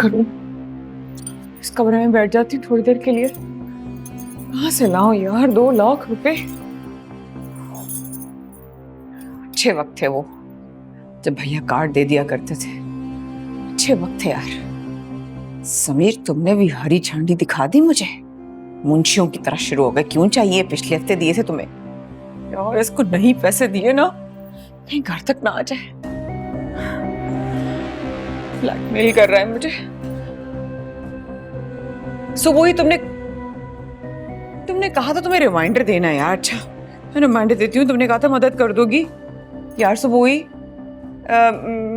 करूं? इस कमरे में बैठ जाती थोड़ी देर के लिए। कहाँ से लाऊं यार 2 लाख रुपए? अच्छे वक्त थे वो, जब भैया कार्ड दे दिया करते थे। अच्छे वक्त थे यार। समीर, तुमने भी हरी झंडी दिखा दी मुझे। मुंशियों की तरह शुरू हो गए। क्यों चाहिए? पिछले हफ्ते दिए थे तुम्हें यार। इसको नहीं पैसे दिए ना, कहीं घर तक ना आ जाए। ब्लैकमेल कर रहा है मुझे। सो वही तुमने कहा था तुम्हें रिमाइंडर देना है यार। अच्छा, मैं रिमाइंडर देती हूँ। तुमने कहा था मदद कर दोगी यार। सो वही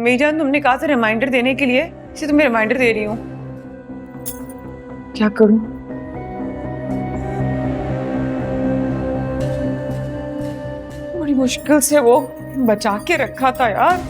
मीजान, तुमने कहा था रिमाइंडर देने के लिए, इसे तुम्हें रिमाइंडर दे रही हूँ। क्या करूं? बड़ी मुश्किल से वो बचा के रखा था यार।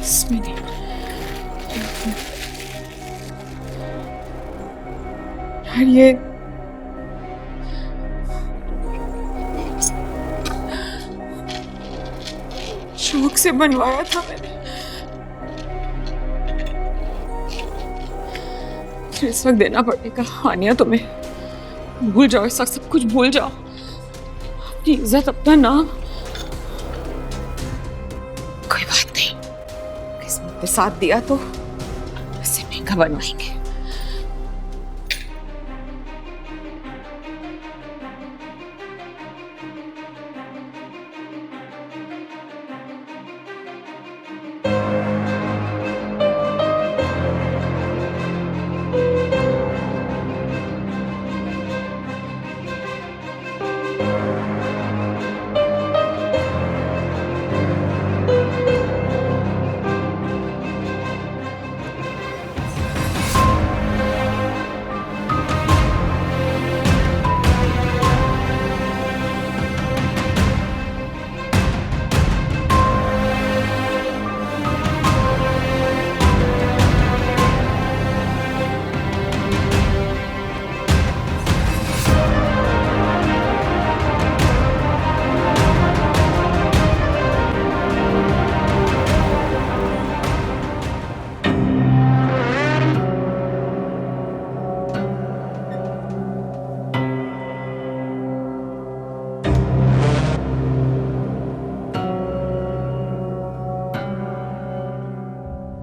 इसमें नहीं। यार ये शौक से बनवाया था मैंने। फिर इस वक्त देना पड़ेगा। हानिया, तुम्हें भूल जाओ इस वक्त, सब कुछ भूल जाओ। अपनी इज्जत, अपना नाम, कोई बात नहीं। किस्मत ने साथ दिया तो इससे महंगा बनवाएंगे।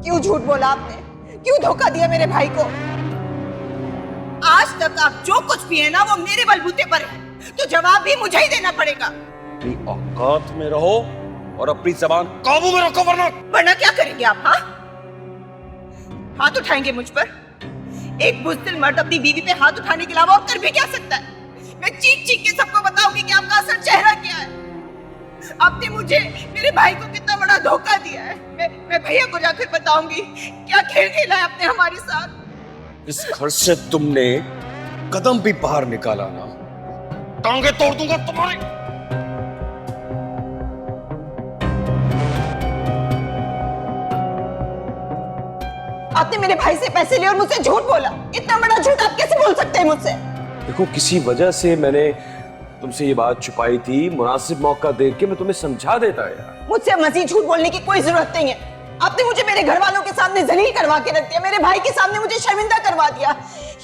क्यों झूठ बोला आपने? क्यों धोखा दिया मेरे भाई को? आज तक आप जो कुछ भी है ना, वो मेरे बलबूते पर है, तो जवाब भी मुझे ही देना पड़ेगा। अपनी औकात में रहो और अपनी जबान काबू में रखो, वरना क्या करेंगे आप? हाँ, हाथ उठाएंगे मुझ पर? एक बुज़दिल मर्द अपनी बीवी पे हाथ उठाने के अलावा और कर भी क्या सकता है? मैं चीख चीख के सबको बताऊंगी कि आपका असल चेहरा क्या है। आपने मुझे, मेरे भाई को कितना बड़ा धोखा दिया है। मैं भैया को जाकर बताऊंगी क्या खेल खेला है आपने हमारे साथ। इस घर से तुमने कदम भी बाहर निकाला ना, टांगे तोड़ दूंगा तुम्हारी। आपने मेरे भाई से पैसे लिए और मुझसे झूठ बोला। इतना बड़ा झूठ आप कैसे बोल सकते हैं मुझसे? देखो, किसी वजह से मैंने तुमसे ये बात छुपाई थी, मुनासिब मौका देख के मैं तुम्हें समझा देता यार। मुझसे मजीद झूठ बोलने की कोई जरूरत नहीं है। आपने मुझे मेरे घर वालों के सामने जलील करवा के रख दिया, मेरे भाई के सामने मुझे शर्मिंदा करवा दिया।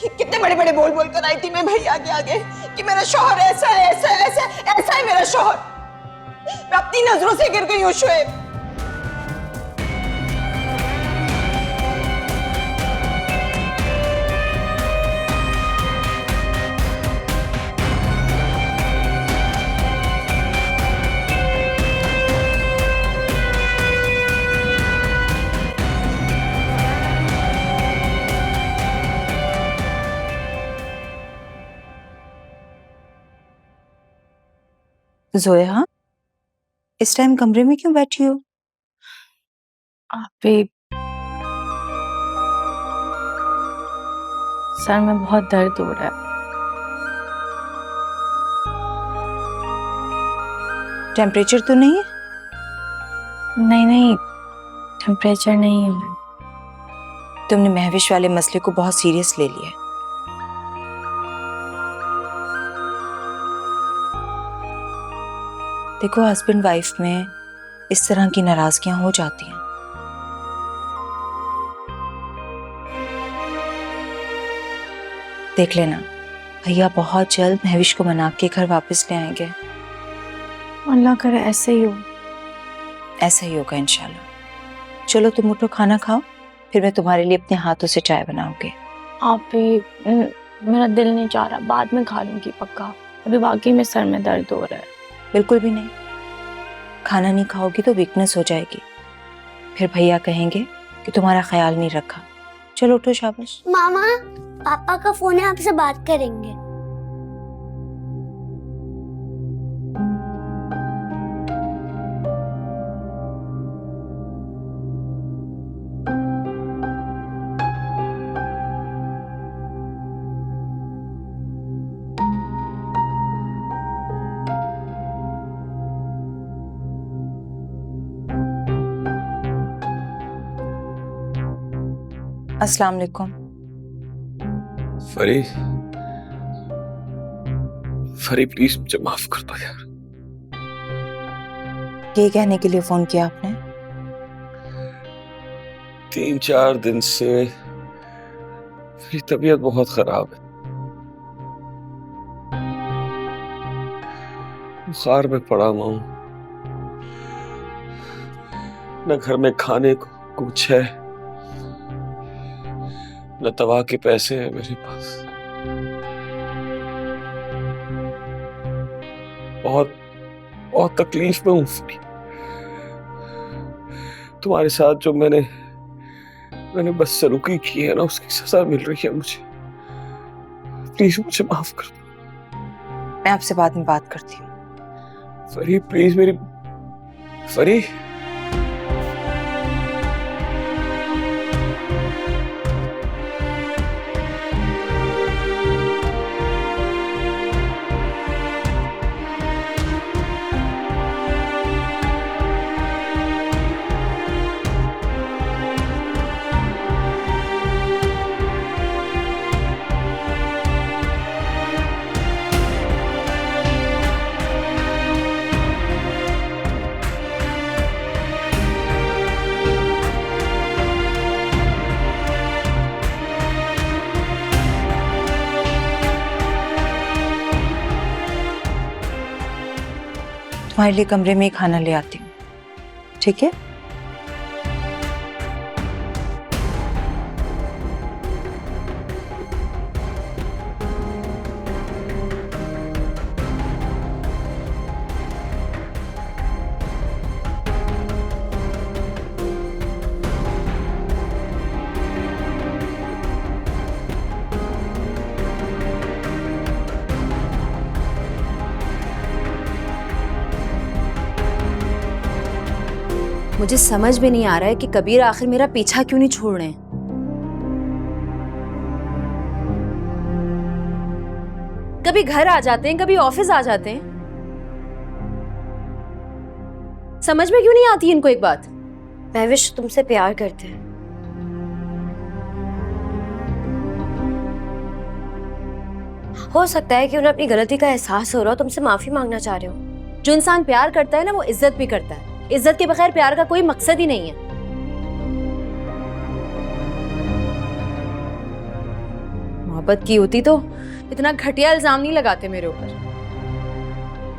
ये कितने बड़े बड़े बोल बोल कर आई थी मैं भैया के आगे कि मेरा शौहर ऐसा है, ऐसा है, ऐसा है, ऐसा है मेरा शौहर। मैं अपनी नजरों से गिर गई हूँ शोएब। जोया, इस टाइम कमरे में क्यों बैठी हो? आपे सर में बहुत दर्द हो रहा है। टेम्परेचर तो नहीं है? नहीं नहीं, टेम्परेचर नहीं है। तुमने महविश वाले मसले को बहुत सीरियस ले लिया है। देखो, हस्बैंड वाइफ में इस तरह की नाराजगियां हो जाती हैं। देख लेना, भैया बहुत जल्द महविश को मना के घर वापस ले आएंगे। अल्लाह करे ऐसे ही हो। ऐसा ही होगा इंशाल्लाह। चलो तुम उठो, खाना खाओ, फिर मैं तुम्हारे लिए अपने हाथों से चाय बनाऊंगी। आपे मेरा दिल नहीं चाह रहा, बाद में खा लूंगी पक्का। अभी वाकई में सर में दर्द हो रहा है। बिल्कुल भी नहीं, खाना नहीं खाओगी तो वीकनेस हो जाएगी, फिर भैया कहेंगे कि तुम्हारा ख्याल नहीं रखा। चलो उठो, शाबाश। मामा, पापा का फोन है, आपसे बात करेंगे। अस्सलाम वालेकुम। फरी, फरी प्लीज मुझे माफ कर दो यार। ये कहने के लिए फोन किया आपने? 3-4 दिन से मेरी तबीयत बहुत खराब है, बुखार में पड़ा हुआ हूं, न घर में खाने को कुछ है, न दवा के पैसे हैं मेरे पास। बहुत बहुत तकलीफ में हूं। तुम्हारे साथ जो मैंने बदसलूकी की है ना, उसकी सजा मिल रही है मुझे। प्लीज मुझे माफ कर दो। मैं आपसे बाद में बात करती हूँ। फरी प्लीज मेरी फरी। तुम्हारे लिए कमरे में ही खाना ले आती हूँ, ठीक है? मुझे समझ में नहीं आ रहा है कि कबीर आखिर मेरा पीछा क्यों नहीं छोड़ रहे हैं। कभी घर आ जाते हैं, कभी ऑफिस आ जाते हैं। समझ में क्यों नहीं आती इनको एक बात। महविश तुमसे प्यार करते हैं। हो सकता है कि उन्हें अपनी गलती का एहसास हो रहा हो, तुमसे माफी मांगना चाह रहे हो। जो इंसान प्यार करता है ना वो इज्जत भी करता है। इज्जत के बगैर प्यार का कोई मकसद ही नहीं है। मोहब्बत की होती तो इतना घटिया इल्जाम नहीं लगाते मेरे ऊपर।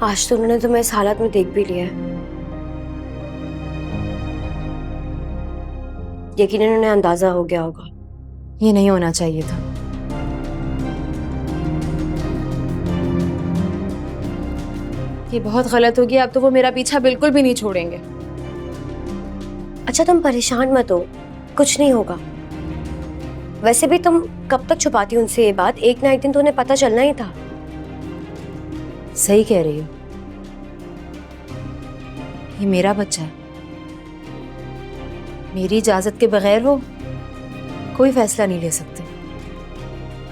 आज तो उन्होंने तुम्हें इस हालत में देख भी लिया है। यकीनन उन्हें अंदाजा हो गया होगा। ये नहीं होना चाहिए था। ये बहुत गलत हो गया। अब तो वो मेरा पीछा बिल्कुल भी नहीं छोड़ेंगे। अच्छा तुम परेशान मत हो, कुछ नहीं होगा। वैसे भी तुम कब तक छुपाती उनसे ये बात, एक ना एक दिन तो उन्हें पता चलना ही था। सही कह रही हो। ये मेरा बच्चा है। मेरी इजाजत के बगैर वो कोई फैसला नहीं ले सकते।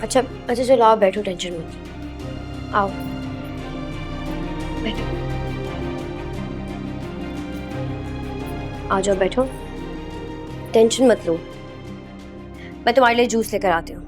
अच्छा चलो आओ बैठो, टेंशन मत। आओ बैठो, आ जाओ बैठो, टेंशन मत लो। मैं तुम्हारे लिए जूस लेकर आती हूँ।